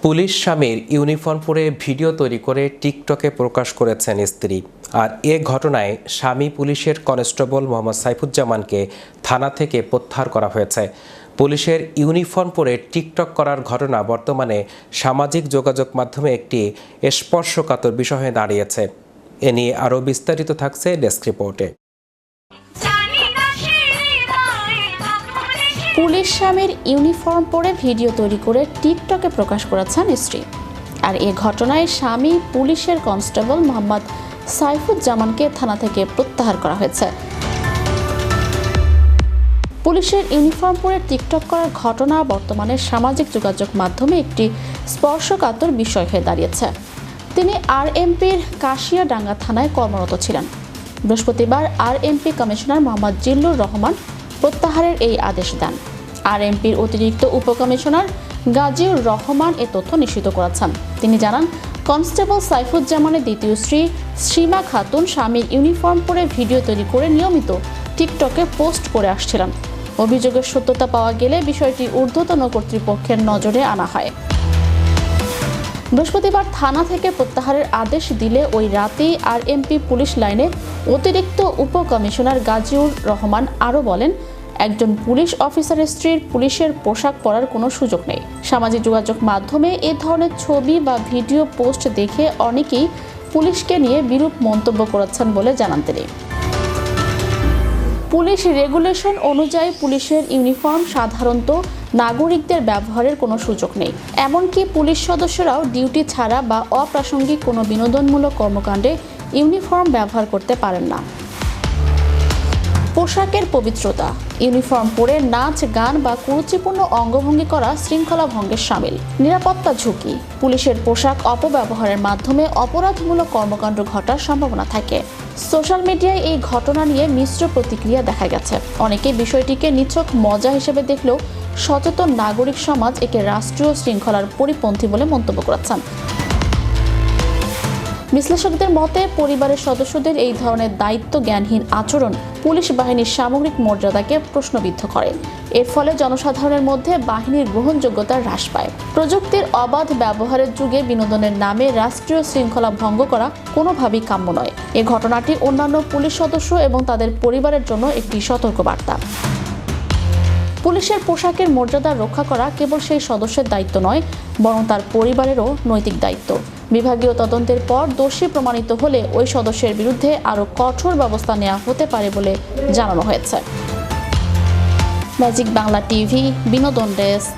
Police স্বামীর uniform পরে video তৈরি করে টিকটকে প্রকাশ করেছেন স্ত্রী। আর এ ঘটনায় স্বামী পুলিশের কনস্টেবল মোহাম্মদ সাইফুজ্জামানকে থানা থেকে প্রত্যাহার করা হয়েছে। পুলিশের ইউনিফর্ম পরে টিকটক করার ঘটনা বর্তমানে সামাজিক যোগাযোগ মাধ্যমে একটি স্পর্শকাতর বিষয় হয়ে দাঁড়িয়েছে। এ নিয়ে আরও বিস্তারিত থাকছে ডেস্ক রিপোর্টে। পুলিশ স্বামীর ইউনিফর্ম পরে ভিডিও তৈরি করে টিকটকে প্রকাশ করেছেন স্ত্রী। আর এ ঘটনায় স্বামী পুলিশের কনস্টেবল মোহাম্মদ সাইফুজ্জামানকে থানা থেকে প্রত্যাহার করা হয়েছে। পুলিশের ইউনিফর্ম পরে টিকটক করার ঘটনা বর্তমানে সামাজিক যোগাযোগ মাধ্যমে একটি স্পর্শকাতর বিষয় হয়ে দাঁড়িয়েছে। তিনি আরএমপির কাশিয়াডাঙ্গা থানায় কর্মরত ছিলেন। বৃহস্পতিবার আরএমপি কমিশনার মোহাম্মদ জিল্লুর রহমান প্রত্যাহারের এই আদেশ দেন। আরএমপির অতিরিক্ত উপকমিশনার গাজীউর রহমান এ তথ্য নিশ্চিত করেছেন। তিনি জানান, কনস্টেবল সাইফুজ্জামানের দ্বিতীয় স্ত্রী সীমা খাতুন স্বামীর ইউনিফর্ম পরে ভিডিও তৈরি করে নিয়মিত টিকটকে পোস্ট করে আসছিলেন। অভিযোগের সত্যতা পাওয়া গেলে বিষয়টি ঊর্ধ্বতন কর্তৃপক্ষের নজরে আনা হয়। বৃহস্পতিবার থানা থেকে প্রত্যাহারের আদেশ দিলে ওই রাতেই আরএমপি পুলিশ লাইনে অতিরিক্ত উপকমিশনার গাজীউর রহমান আরও বলেন, একজন পুলিশ অফিসারের স্ত্রীর পুলিশের পোশাক পরার কোনো সুযোগ নেই। সামাজিক যোগাযোগ মাধ্যমে এ ধরনের ছবি বা ভিডিও পোস্ট দেখে অনেকেই পুলিশকে নিয়ে বিরূপ মন্তব্য করেছেন বলে জানান তিনি। পুলিশ রেগুলেশন অনুযায়ী পুলিশের ইউনিফর্ম সাধারণত নাগরিকদের ব্যবহারের কোনো সুযোগ নেই। এমনকি পুলিশ সদস্যরাও ডিউটি ছাড়া বা অপ্রাসঙ্গিক কোনো বিনোদনমূলক কর্মকাণ্ডে ইউনিফর্ম ব্যবহার করতে পারেন না। পোশাকের পবিত্রতা। ইউনিফর্ম পরে নাচ, গান বা কুরুচিপূর্ণ অঙ্গভঙ্গি করা শৃঙ্খলা ভঙ্গের শামিল। নিরাপত্তা ঝুঁকি। পুলিশের পোশাক অপব্যবহারের মাধ্যমে অপরাধমূলক কর্মকাণ্ড ঘটার সম্ভাবনা থাকে। সোশ্যাল মিডিয়ায় এই ঘটনা নিয়ে মিশ্র প্রতিক্রিয়া দেখা গেছে। অনেকে বিষয়টিকে নিছক মজা হিসেবে দেখলেও সচেতন নাগরিক সমাজ একে রাষ্ট্রীয় শৃঙ্খলার পরিপন্থী বলে মন্তব্য করেছেন। বিশ্লেষকদের মতে, পরিবারের সদস্যদের এই ধরনের দায়িত্ব জ্ঞানহীন আচরণ পুলিশ বাহিনীর সামগ্রিক মর্যাদাকে প্রশ্নবিদ্ধ করে। এর ফলে জনসাধারণের মধ্যে বাহিনীর গ্রহণযোগ্যতা হ্রাস পায়। প্রযুক্তির অবাধ ব্যবহারের যুগে বিনোদনের নামে রাষ্ট্রীয় শৃঙ্খলা ভঙ্গ করা কোনোভাবেই কাম্য নয়। এ ঘটনাটি অন্যান্য পুলিশ সদস্য এবং তাদের পরিবারের জন্য একটি সতর্কবার্তা। পুলিশের পোশাকের মর্যাদা রক্ষা করা কেবল সেই সদস্যের দায়িত্ব নয়, বরং তার পরিবারেরও নৈতিক দায়িত্ব। বিভাগীয় তদন্তের পর দোষী প্রমাণিত হলে ওই সদস্যের বিরুদ্ধে আরও কঠোর ব্যবস্থা নেওয়া হতে পারে বলে জানানো হয়েছে। ম্যাজিক বাংলা টিভি, বিনোদন ডেস্ক।